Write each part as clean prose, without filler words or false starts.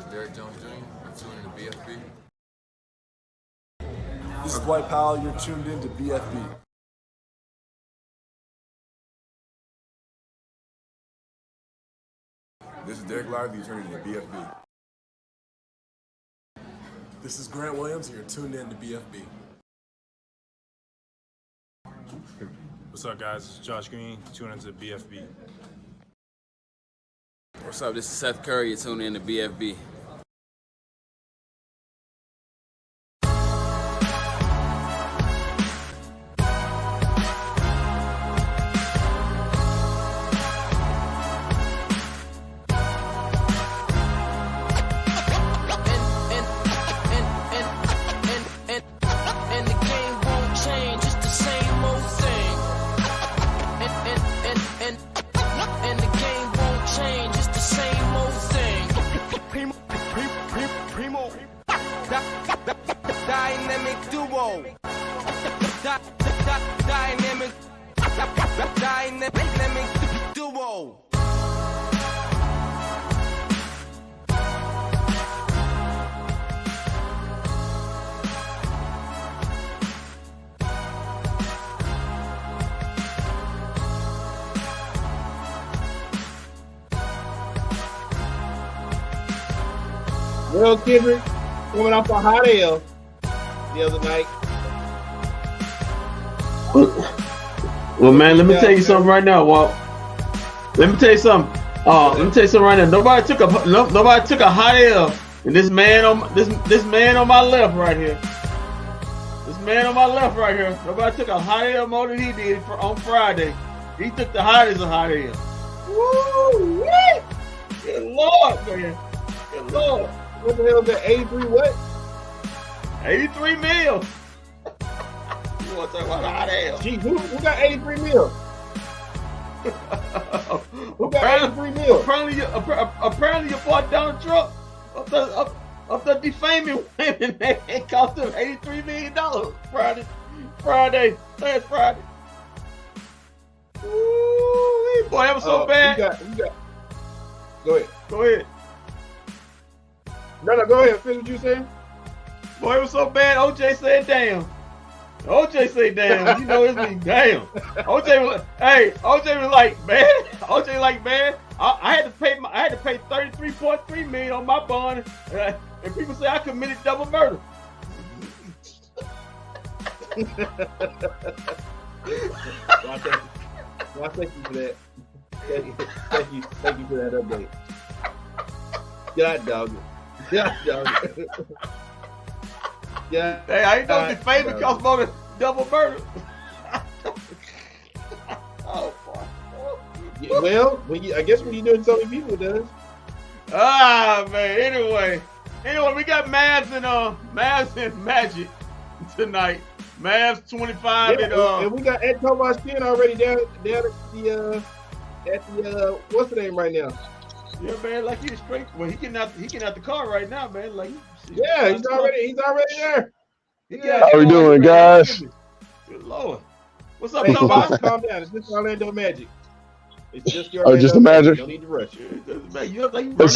Derek Jones Jr. I'm tuning in to bFb. This is Dwight Powell. You're tuned in to bFb. This is Derek Lively. You're tuning in to bFb. This is Grant Williams, and you're tuned in to bFb. What's up, guys? It's Josh Green. Tune into bFb. What's up? This is Seth Curry. You're tuning in to bFb. Dynamic duo. Dynamic duo. Will Kendrick coming off a hot L the other night. Well, man, let me tell you something right now, Walt. Let me tell you something. Let me tell you something right now. Nobody took a hot L, and this man on my left right here. This man on my left right here. Nobody took a hot L more than he did on Friday. He took the hottest of hot L. Woo! Good Lord, man. Good Lord. What the hell is that? 83 what? 83 mil. You want to talk about hot L? Gee, who got 83 mil? Who got 83 mil? Apparently your boy Donald Trump up the defaming women, it cost him $83 million Friday, last Friday. Ooh, boy, that was so bad. Go ahead. Go ahead. No, go ahead. Finish what you saying. Boy, it was so bad. OJ said, "Damn." OJ said, "Damn." You know it's me. Damn. OJ was like, "Man." OJ like, "Man, I had to pay $33.3 million on my bond, and people say I committed double murder." Well, thank you for that. Thank you for that update. God dog. Yeah. Yeah. Hey, I ain't know defaming costs more than double murder. Oh boy. Yeah, well, I guess when you're doing so many people, it does. Ah man. Anyway, we got Mavs and Magic tonight. Mavs 25 and we got Ed Tomas 10 already down at the what's the name right now? Yeah, man, like he's straight. Well, he getting out the car right now, man. Like, he's already there. How we doing, guys? Good Lord. What's up, Hey, Tomas? calm down. It's just Orlando Magic. It's just your just the Magic. Don't need to rush. It's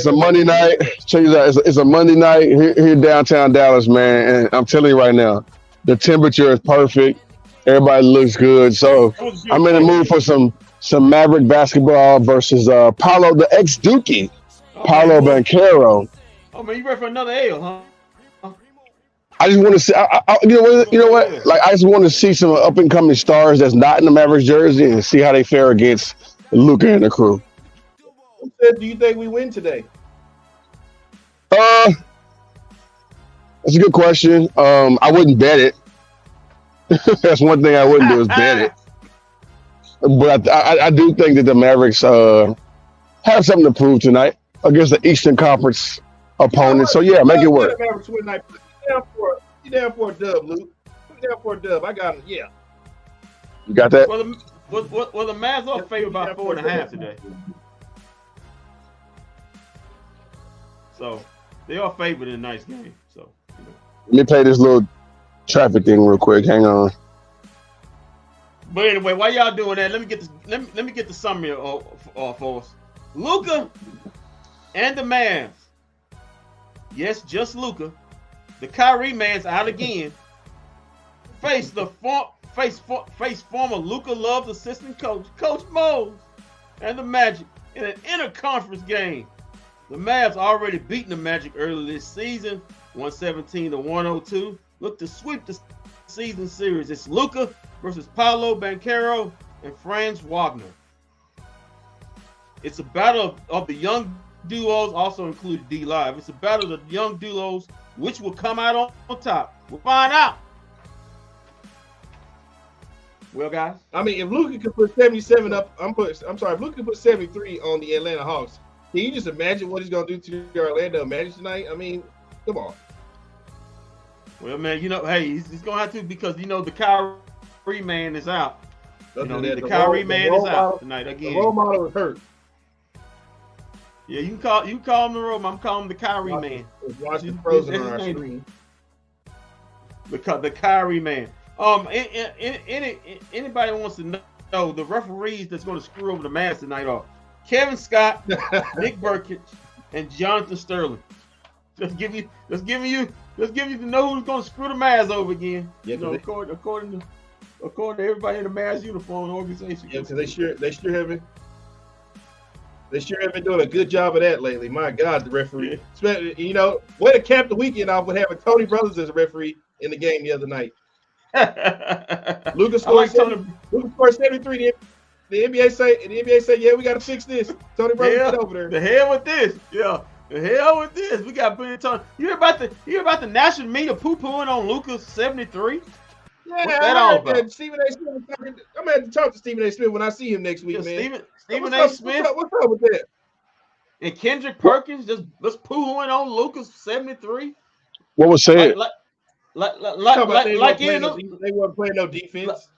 a Monday night. Check it out. It's a Monday night here in downtown Dallas, man. And I'm telling you right now, the temperature is perfect. Everybody looks good. So I'm in the mood for some Maverick basketball versus Paolo, the ex-Dookie, Paolo Banchero. Oh man, you ready for another L, huh? I just want to see. You know what? Like, I just want to see some up and coming stars that's not in the Mavericks jersey and see how they fare against Luka and the crew. Do you think we win today? That's a good question. I wouldn't bet it. That's one thing I wouldn't do is bet it. But I do think that the Mavericks have something to prove tonight against the Eastern Conference opponent. So yeah, make it work. You down for a dub, Luke? Put down for a dub. I got it. Yeah. You got that? Well, the Mavs are favored by 4.5 today. So they are favored in a nice game. So let me play this little traffic thing real quick. Hang on. But anyway, while y'all doing that, let me get the summary for us. Luka and the Mavs yes, just Luka, the Kyrie man's out again. Face former Luka Love's assistant coach, Coach Mose, and the Magic in an interconference game. The Mavs already beaten the Magic earlier this season, 117-102. Look to sweep the season series. It's Luka versus Paolo Banchero and Franz Wagner. It's a battle of the young duos, also included D Live. It's a battle of the young duos, which will come out on top. We'll find out. Well, guys, I mean, if Luka could put 77 up, if Luka could put 73 on the Atlanta Hawks, can you just imagine what he's gonna do to your Orlando Magic tonight? I mean, come on. Well, man, hey, he's gonna have to, because the Kyrie man is out. The Kyrie man is out tonight again. The role model is hurt. Yeah, you can call him the role model. I'm calling him the Kyrie man. Watching Frozen on our screen. The Kyrie man. Anybody wants to know the referees that's going to screw over the Mavs tonight are Kevin Scott, Nick Burkett, and Jonathan Sterling. Just giving you to know who's going to screw the Mavs over again. Yeah, according to everybody in the Mavs uniform organization. Yeah, because they sure have been doing a good job of that lately. My God, the referee. Yeah. Way to cap the weekend off with having Tony Brothers as a referee in the game the other night. Luka scored 73. The NBA say, yeah, we got to fix this. Tony Brothers get over there. The hell with this. Yeah. The hell with this. We got plenty of time. You hear about the national media poo-pooing on Luka's 73? Yeah, what's that all about? Stephen A. Smith. I'm gonna have to talk to Stephen A. Smith when I see him next week, man. Stephen A. Smith. What's up with that? And Kendrick Perkins just poo-hooing on Luka's 73. What was said? Like they weren't playing no defense.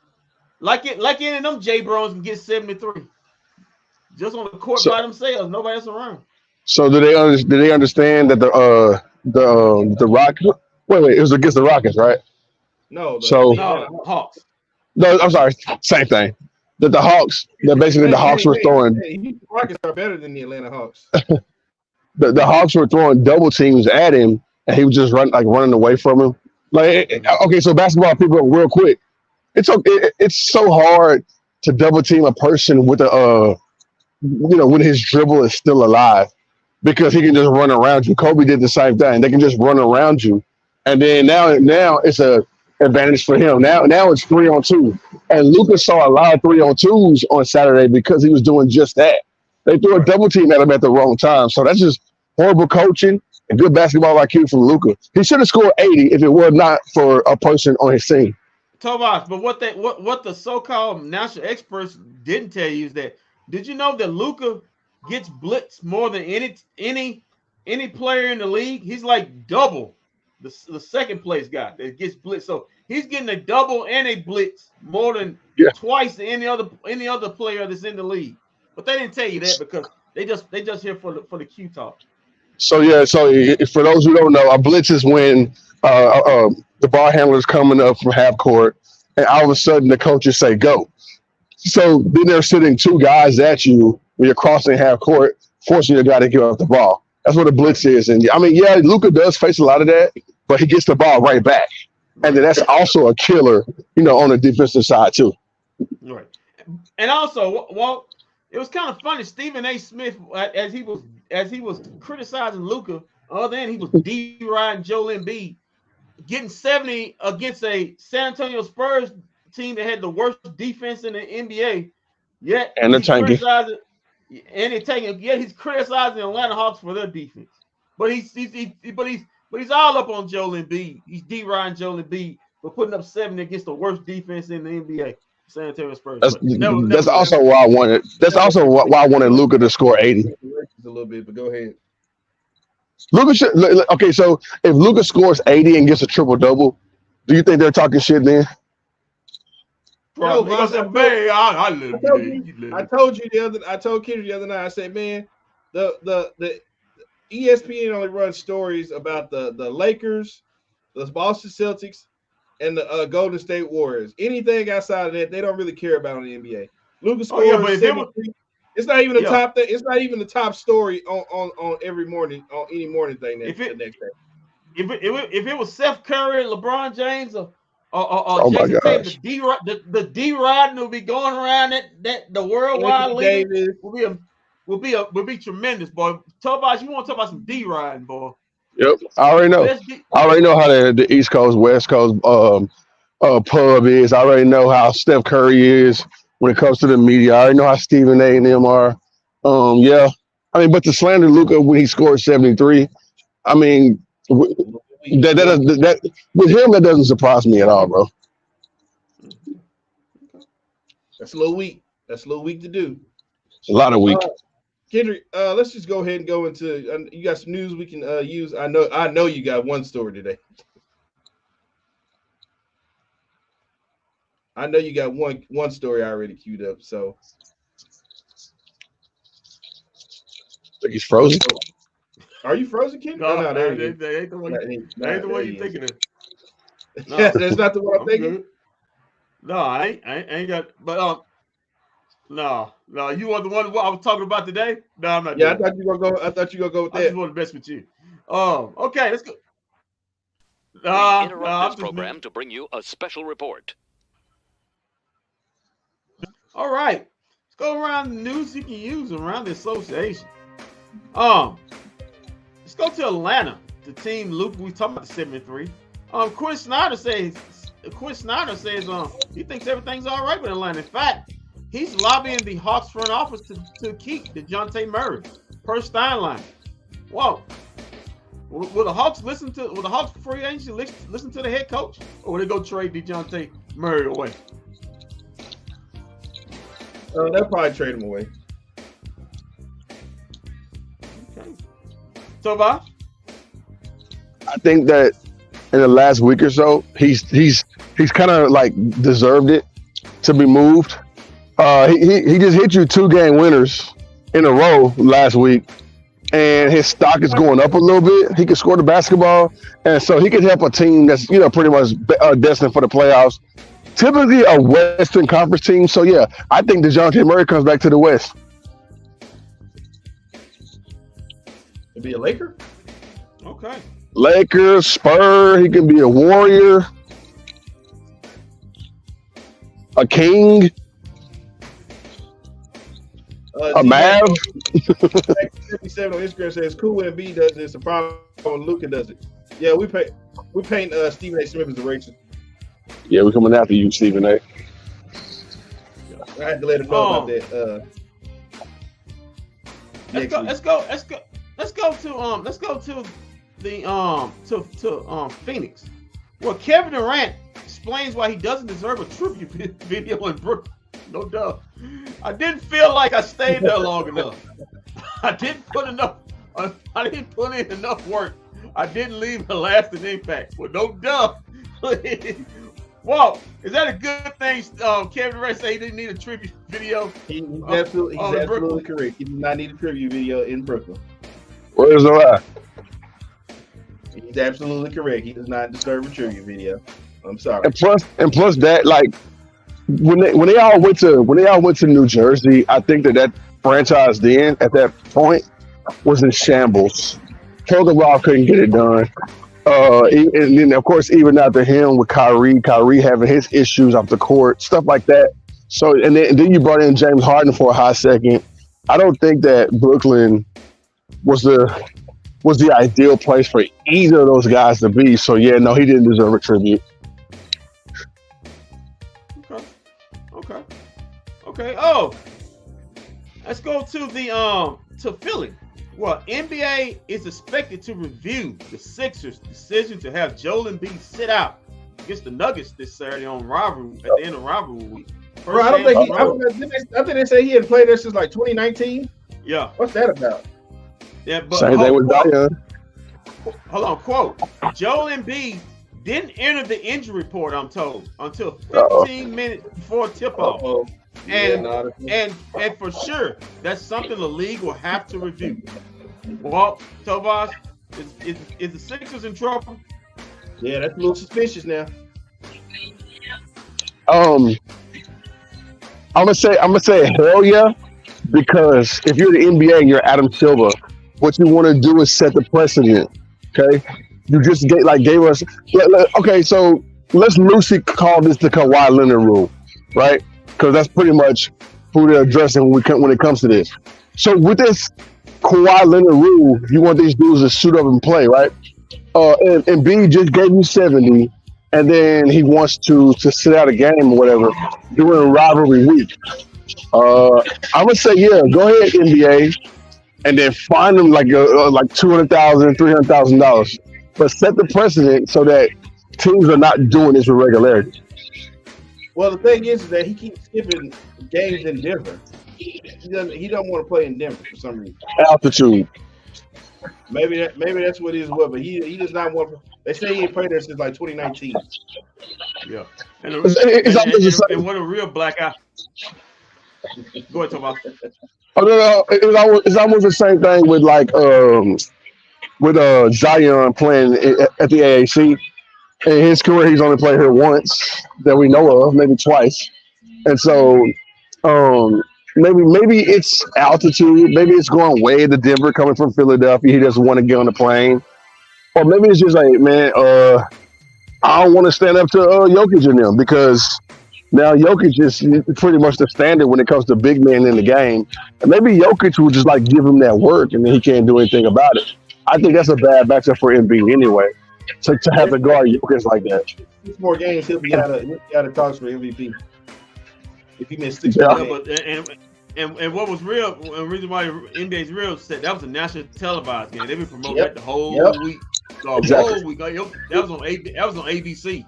Like any of them J Bros can get 73. Just on the court by themselves, nobody else around. So do they understand that the Rockets? Wait, it was against the Rockets, right? No, Hawks. No, I'm sorry, same thing. That the Hawks, the Hawks were throwing. The Rockets are better than the Atlanta Hawks. the Hawks were throwing double teams at him, and he was just running away from him. Okay, so basketball people, real quick, it's so hard to double team a person with when his dribble is still alive, because he can just run around you. Kobe did the same thing. They can just run around you, and then now it's a advantage for him. Now it's 3-on-2, and Lucas saw a lot of 3-on-2s on Saturday because he was doing just that. They threw a double team at him at the wrong time, so that's just horrible coaching and good basketball IQ from Luka. He should have scored 80 if it were not for a person on his team. Tomas, but what the so-called national experts didn't tell you is that, did you know that Luka gets blitzed more than any player in the league? He's like double the second place guy that gets blitzed. So he's getting a double and a blitz more than twice any other player that's in the league. But they didn't tell you that because they just here for the Q talk. So for those who don't know, a blitz is when the ball handler is coming up from half court, and all of a sudden the coaches say go. So then they're sitting two guys at you when you're crossing half court, forcing your guy to give up the ball. That's what a blitz is. And I mean, yeah, Luka does face a lot of that, but he gets the ball right back. And then that's also a killer, on the defensive side too. Right. And also, well, it was kind of funny. Stephen A. Smith, as he was criticizing Luka, other than he was deriding Joel Embiid, getting 70 against a San Antonio Spurs team that had the worst defense in the NBA. Yet and he's criticizing the Atlanta Hawks for their defense. But he's all up on Joel Embiid. He's deriding Joel Embiid for putting up 70 against the worst defense in the NBA. San Antonio Spurs. That's also why I wanted. That's also why I wanted Luka to score 80. A little bit, but go ahead. Luka should. Okay, so if Luka scores 80 and gets a triple double, do you think they're talking shit then? I told Kendrick the other night. I said, man, the ESPN only runs stories about the Lakers, the Boston Celtics, and the Golden State Warriors. Anything outside of that, they don't really care about in the NBA. Luka scored 73. It's not even the Yeah. top thing. It's not even the top story on every morning on any morning thing. The next day. If it was Steph Curry, LeBron James, or Oh my Jason Tatum, gosh. the D Rodden will be going around that the worldwide Anthony league Davis. will be tremendous, boy. Talk about you want to talk about some D Rodden, boy. Yep. I already know. Best D, I already know how the East Coast, West Coast pub is. I already know how Steph Curry is when it comes to the media. I already know how Stephen A and them are. Yeah. I mean, but to slander Luka when he scored 73, I mean, that with him that doesn't surprise me at all, bro. That's a little weak. That's a little weak to do. A lot of weak. Kendrick, let's just go ahead and go into. You got some news we can use. I know you got one story today. I know you got one story already queued up. So Think he's frozen. are you frozen, Kendrick? no, there that you ain't the one. Nah, Ain't the one there you he is. thinking of. No, That's not the one I'm I'm thinking. good. No, I ain't got. But no, you want the one I was talking about today? No, I'm not. Yeah, I doing thought you were gonna go. I thought you were gonna go with I just that. want to mess with you. Okay, let's go. We I'm interrupt this just program to bring you a special report. all right. Let's go around the news you can use around the association. Let's go to Atlanta. The team Luke, we talking about the 73. Quinn Snyder says he thinks everything's all right with Atlanta. In fact, he's lobbying the Hawks front office to keep DeJounte Murray per Steinline. Whoa. Will the Hawks will the Hawks free agency listen to the head coach, or will they go trade DeJounte Murray away? They'll probably trade him away. Okay. So, Bob? I think that in the last week or so, he's kind of like deserved it to be moved. He just hit you 2-game winners in a row last week, and his stock is going up a little bit. He can score the basketball, and so he can help a team that's pretty much destined for the playoffs. Typically a Western Conference team. So yeah, I think DeJounte Murray comes back to the West. It'd be a Laker. Okay. Lakers, Spur. He can be a Warrior, a King, a Mav. 57 on Instagram says, "Cool when B does this. The problem when Luka does it." Yeah, we paint Stephen A. Smith as a racist. Yeah, we're coming after you, Stephen A. I had to let him know about that. Let's go to the Phoenix. Well, Kevin Durant explains why he doesn't deserve a tribute video in Brooklyn. No doubt. I didn't feel like I stayed there long enough. I didn't put in enough work. I didn't leave a lasting impact. Well, no doubt. Whoa, is that a good thing? Kevin Durant said he didn't need a tribute video. He's absolutely correct. He did not need a tribute video in Brooklyn. Where's the lie? He's absolutely correct. He does not deserve a tribute video. I'm sorry. And plus that, like when they all went to New Jersey, I think that franchise then at that point was in shambles. Pogba couldn't get it done. And then of course, even after him with Kyrie having his issues off the court, stuff like that. So and then you brought in James Harden for a hot second. I don't think that Brooklyn was the ideal place for either of those guys to be. So yeah, no, he didn't deserve a tribute. Okay. Oh, let's go to the to Philly. Well, NBA is expected to review the Sixers' decision to have Joel Embiid sit out against the Nuggets this Saturday at the end of rivalry week. Bro, I think they say he had played there since like 2019. Yeah. What's that about? Yeah, but same thing with Dion. Hold on, quote. Joel Embiid didn't enter the injury report, I'm told, until 15 minutes before tip-off. And for sure, that's something the league will have to review. Well, Tobias, is the Sixers in trouble? Yeah, that's a little suspicious now. I'm gonna say hell yeah, because if you're the NBA and you're Adam Silver, what you want to do is set the precedent. Okay, you just gave us. Okay, so let's loosely call this the Kawhi Leonard rule, right? Because that's pretty much who they're addressing when it comes to this. So with this Kawhi Leonard rule, you want these dudes to suit up and play, right? And B just gave you 70, and then he wants to sit out a game or whatever during rivalry week. I'm gonna say, yeah, go ahead, NBA, and then find them like $200,000, $300,000, but set the precedent so that teams are not doing this with regularity. Well, the thing is that he keeps skipping games in Denver. He don't want to play in Denver for some reason. Altitude. Maybe that's what it is. But he does not want. They say he ain't played there since like 2019. Yeah. And what a real blackout. Go ahead, Tomas. Oh no, it's almost the same thing with Zion playing at the AAC. In his career, he's only played here once that we know of, maybe twice. And so, maybe it's altitude. Maybe it's going way to Denver, coming from Philadelphia. He doesn't want to get on the plane, or maybe it's just like, man, I don't want to stand up to Jokic and them, because now Jokic is pretty much the standard when it comes to big men in the game. And maybe Jokic will just like give him that work, and then he can't do anything about it. I think that's a bad matchup for Embiid anyway. To have to guard Jokic like that. 6 more games, he'll be out of talks for MVP. If he missed 6 more games. And what was real, the reason why NBA's real said that was a national televised game. They've been promoting that the whole week. So exactly. Whole week. That was on ABC.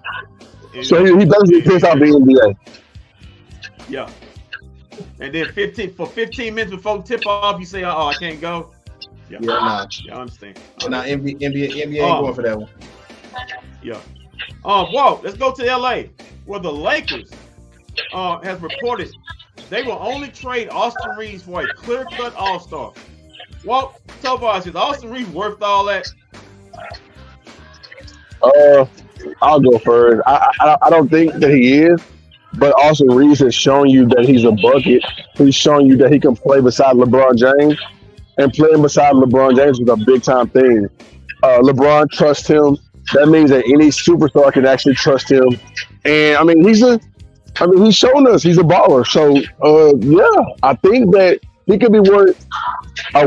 And so he basically pissed off the NBA. Yeah. And then 15 minutes before tip off, you say, "Oh, I can't go." Yeah, nah. Yeah, I understand. Nah, NBA ain't going for that one. Yeah. Whoa, let's go to LA, where the Lakers has reported they will only trade Austin Reeves for a clear-cut all-star. Well, Tobias, is Austin Reeves worth all that? I'll go first. I don't think that he is, but Austin Reeves has shown you that he's a bucket. He's shown you that he can play beside LeBron James. And playing beside LeBron James is a big-time thing. LeBron trusts him. That means that any superstar can actually trust him. And I mean, he's shown us he's a baller. So yeah, I think that he could be worth a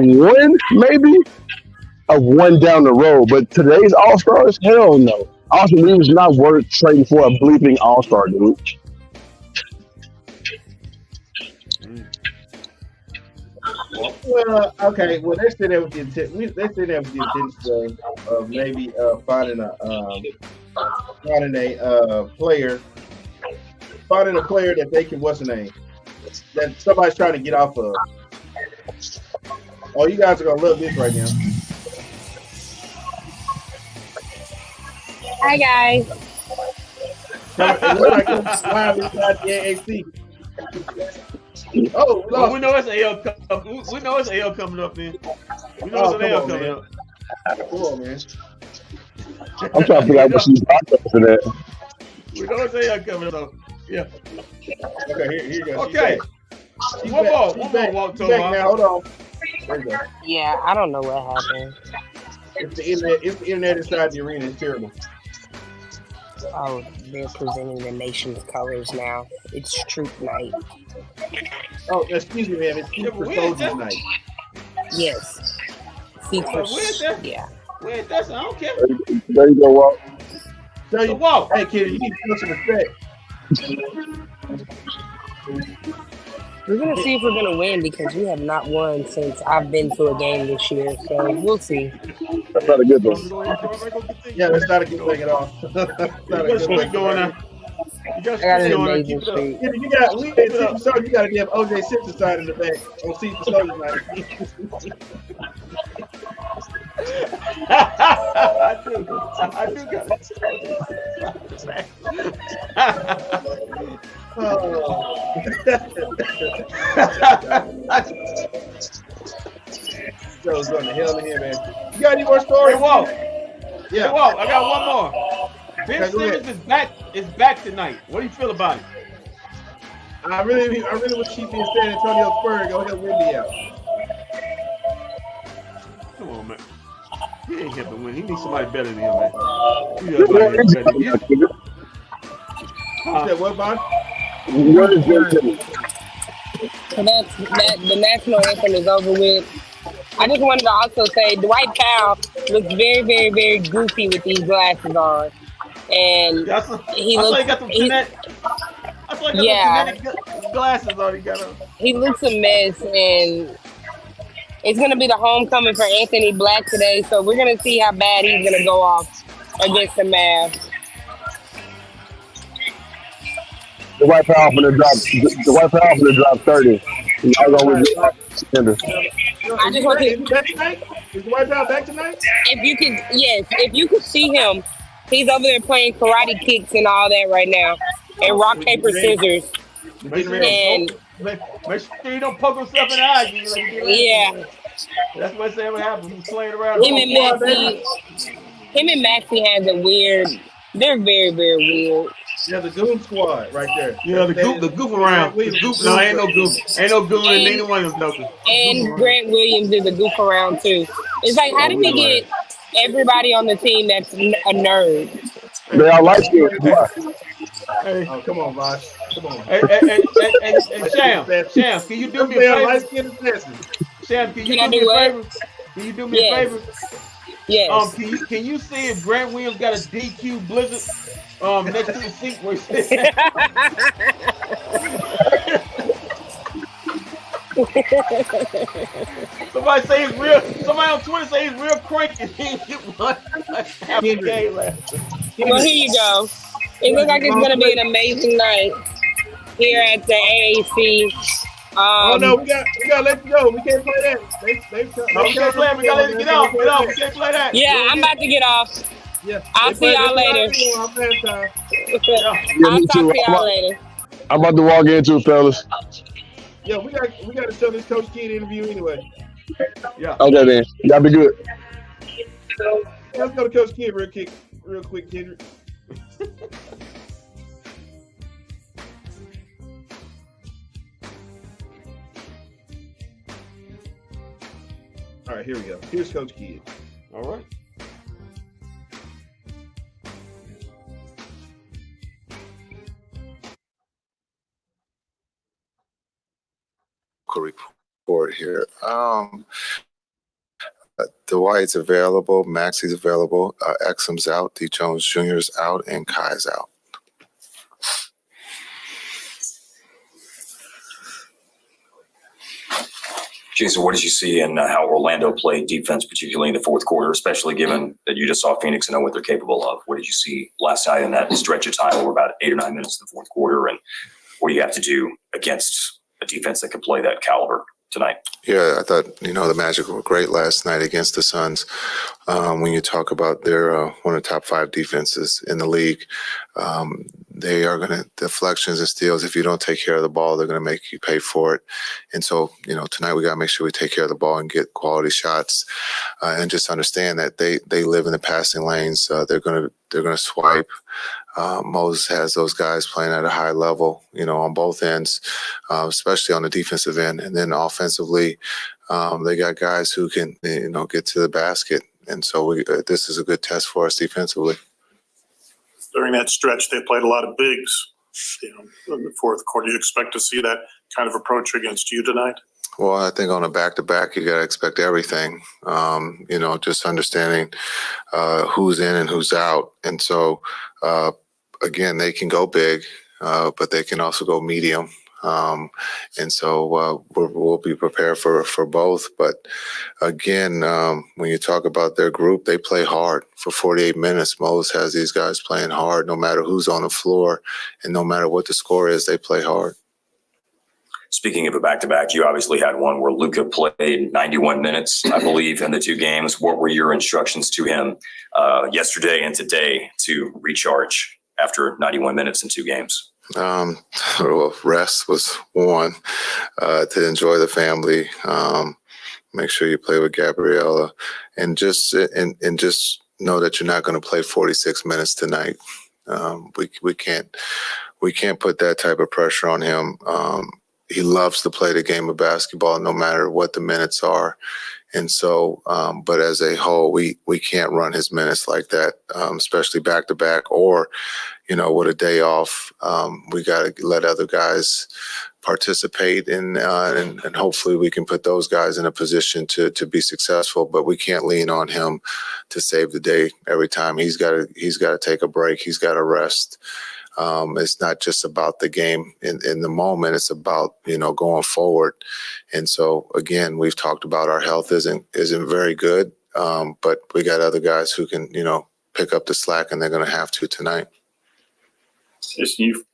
one down the road. But today's All-Stars, hell no. Austin Reeves is not worth trading for a bleeping All-Star, dude. Well, okay. Well, they say that with the intent. They say that with the intention of maybe finding a player that they can, what's the name, that somebody's trying to get off of. Oh, you guys are gonna love this right now. Hi guys. It looks like it's live inside the AAC. Oh, we know it's AL. We know it's AL coming up, man. We know it's AL coming up. Come on, man. I'm trying to figure out what she's talking for that. We know it's AL coming up. Yeah. Okay, here you go. Okay. One more, Walt Tomas. Hold on. There you go. Yeah, I don't know what happened. It's the internet inside the arena. It's terrible. Oh, they're presenting the nation's colors now. It's Troop Night. Oh, excuse me, ma'am. It's Feet for Soldiers Night. Yes. Feet for yeah. Where's that? I don't care. There you go, Walt. So, Walt. Hey, kid, you need to show some respect. We're going to see if we're going to win, because we have not won since I've been to a game this year. So we'll see. That's not a good thing. Yeah, that's not a good thing at all. Not a good thing going on. I got an amazing streak. You got a damn OJ Simpson side in the back on Feet for Soldiers Night. I do got it. Joe's going to hell in here, man. You got any more stories? Hey, Walt. Yeah. Hey, Walt, I got one more. Ben Simmons is back tonight. What do you feel about it? I really wish she'd be in San Antonio Spurs. Go help Wendy out. Come on, man. He ain't helping win. He needs somebody better than him, man. He needs somebody better than him. You said what, Bob? What is this? So the national anthem is over with. I just wanted to also say Dwight Powell looks very, very, very goofy with these glasses on, and I saw he got some genetic glasses on. He got on. He looks a mess, and it's gonna be the homecoming for Anthony Black today. So we're gonna see how bad he's gonna go off against the Mavs. The White Power for the drop 30. I just want to. Is the White Power back tonight? If you could see him, he's over there playing karate kicks and all that right now, and rock paper scissors. And make sure you don't poke himself in the eye. Yeah, that's what I said would happen. He's playing around. Him and Maxie has a weird. They're very, very weird. Yeah, the Goon Squad right there. Yeah, the goof around. No, ain't no goof. Ain't no goon in any one of them jokers. And Grant Williams is a goof around too. It's like, how did we get everybody on the team that's a nerd? They all like you. Hey. Oh, come on, Vosh. Come on. Hey, Sham, can you do me a favor? Sham, can you do me a favor? Can you do me a favor? Yes. Can you see if Grant Williams got a DQ Blizzard next to the seat where he's Somebody say he's real. Somebody on Twitter say he's real cranky. He ain't get one half a game left. Well, here you go. It looks like it's going to be an amazing night here at the AAC. Oh no, we got to let you go. We can't play that. We can't play it. We got to let it get off. We can't play that. Yeah, I'm about to get off. Yeah, I'll see y'all later. I'll talk to y'all later. I'm about to walk into it, fellas. Yeah, we got to show this Coach Kidd interview anyway. Yeah. Okay then. Y'all be good. Let's go to Coach Kidd real quick, Kendrick. All right, here we go. Here's Coach Kidd. All right. Report here. Dwight's available, Maxie's available, Exum's out, D. Jones Jr.'s out, and Kai's out. Jason, what did you see in how Orlando played defense, particularly in the fourth quarter, especially given that you just saw Phoenix and know what they're capable of? What did you see last night in that stretch of time over about 8 or 9 minutes in the fourth quarter? And what do you have to do against a defense that can play that caliber tonight? Yeah, I thought, the Magic were great last night against the Suns. When you talk about their one of the top 5 defenses in the league, they are going to deflections and steals. If you don't take care of the ball, they're going to make you pay for it. And so, tonight we got to make sure we take care of the ball and get quality shots, and just understand that they live in the passing lanes. They're going to swipe. Moses has those guys playing at a high level, on both ends, especially on the defensive end. And then offensively, they got guys who can, get to the basket. And so this is a good test for us defensively. During that stretch, they played a lot of bigs. In the fourth quarter, you expect to see that kind of approach against you tonight? Well, I think on a back-to-back, you got to expect everything, just understanding who's in and who's out. And so, again, they can go big, but they can also go medium. And so we'll be prepared for both. But again, when you talk about their group, they play hard for 48 minutes. Moses has these guys playing hard no matter who's on the floor and no matter what the score is, they play hard. Speaking of a back-to-back, you obviously had one where Luka played 91 minutes, I believe, in the 2 games. What were your instructions to him yesterday and today to recharge after 91 minutes in 2 games? Well, rest was one, to enjoy the family, make sure you play with Gabriella, and just know that you're not going to play 46 minutes tonight. We can't we can't put that type of pressure on him. He loves to play the game of basketball no matter what the minutes are. And so, but as a whole, we can't run his minutes like that, especially back to back or, with a day off. We got to let other guys participate and hopefully we can put those guys in a position to be successful, but we can't lean on him to save the day every time. He's got to take a break. He's got to rest. It's not just about the game in the moment. It's about, going forward. And so, again, we've talked about our health isn't very good, but we got other guys who can, pick up the slack, and they're going to have to tonight. You've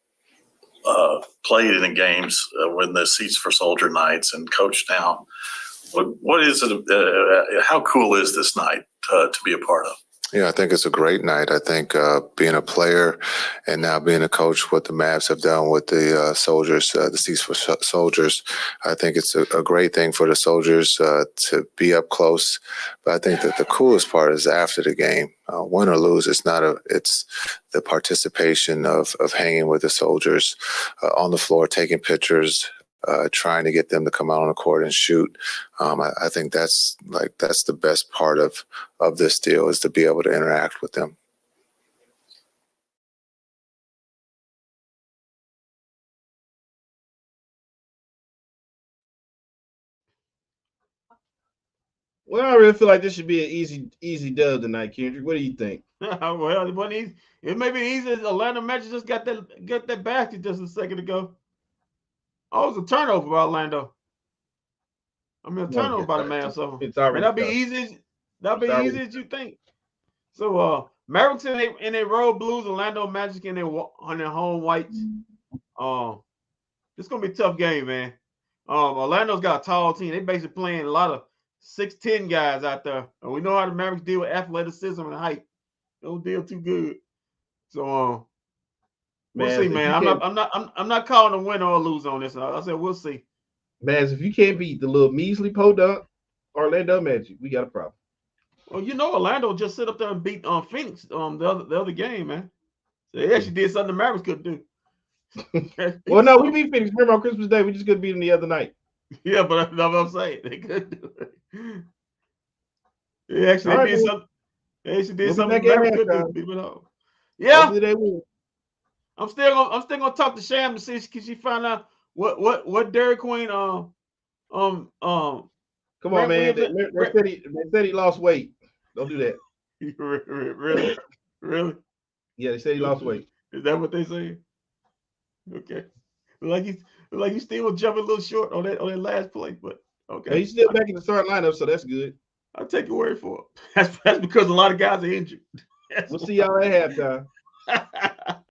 played in the games when the Seats for Soldier nights and coached now. What is it? How cool is this night to be a part of? Yeah, I think it's a great night. I think being a player and now being a coach, what the Mavs have done with the soldiers, the Seats for Soldiers, I think it's a great thing for the soldiers to be up close. But I think that the coolest part is after the game, win or lose. It's the participation of hanging with the soldiers on the floor, taking pictures, trying to get them to come out on the court and shoot. I think that's the best part of this deal, is to be able to interact with them. Well, I really feel like this should be an easy dub tonight, Kendrick. What do you think? Well, it wasn't easy. It may be easy. Atlanta Magic just got that basket just a second ago. Oh, it was a turnover by Orlando. I mean, a turnover by the Mavs. So it's already that'll be easy. That'll be easy as you think. So Mavericks in their road blues, Orlando Magic in their home whites. It's gonna be a tough game, man. Orlando's got a tall team. They basically playing a lot of 6'10" guys out there, and we know how the Mavericks deal with athleticism and height. They don't deal too good. So we'll see, man. I'm not calling a win or lose on this. I said we'll see. Maz, if you can't beat the little measly podunk Orlando Magic, we got a problem. Well, Orlando just sit up there and beat Phoenix the other game, man. So they actually did something the Mavericks couldn't do. Well, no, we beat Phoenix. Remember on Christmas Day, we just couldn't beat them the other night. Yeah, but that's what I'm saying. They could do it. They actually did something. They actually did something the Mavericks couldn't do. Yeah. They win. I'm still gonna talk to Sham to see can she find out what Dairy Queen Come on, man. They said he lost weight. Don't do that. Really? Yeah, they said he lost weight. Is that what they say? Okay. Like he still was jumping a little short on that last play, but okay. Yeah, he's still back in the starting lineup, so that's good. I'll take your word for it. That's because a lot of guys are injured. We'll see y'all at halftime.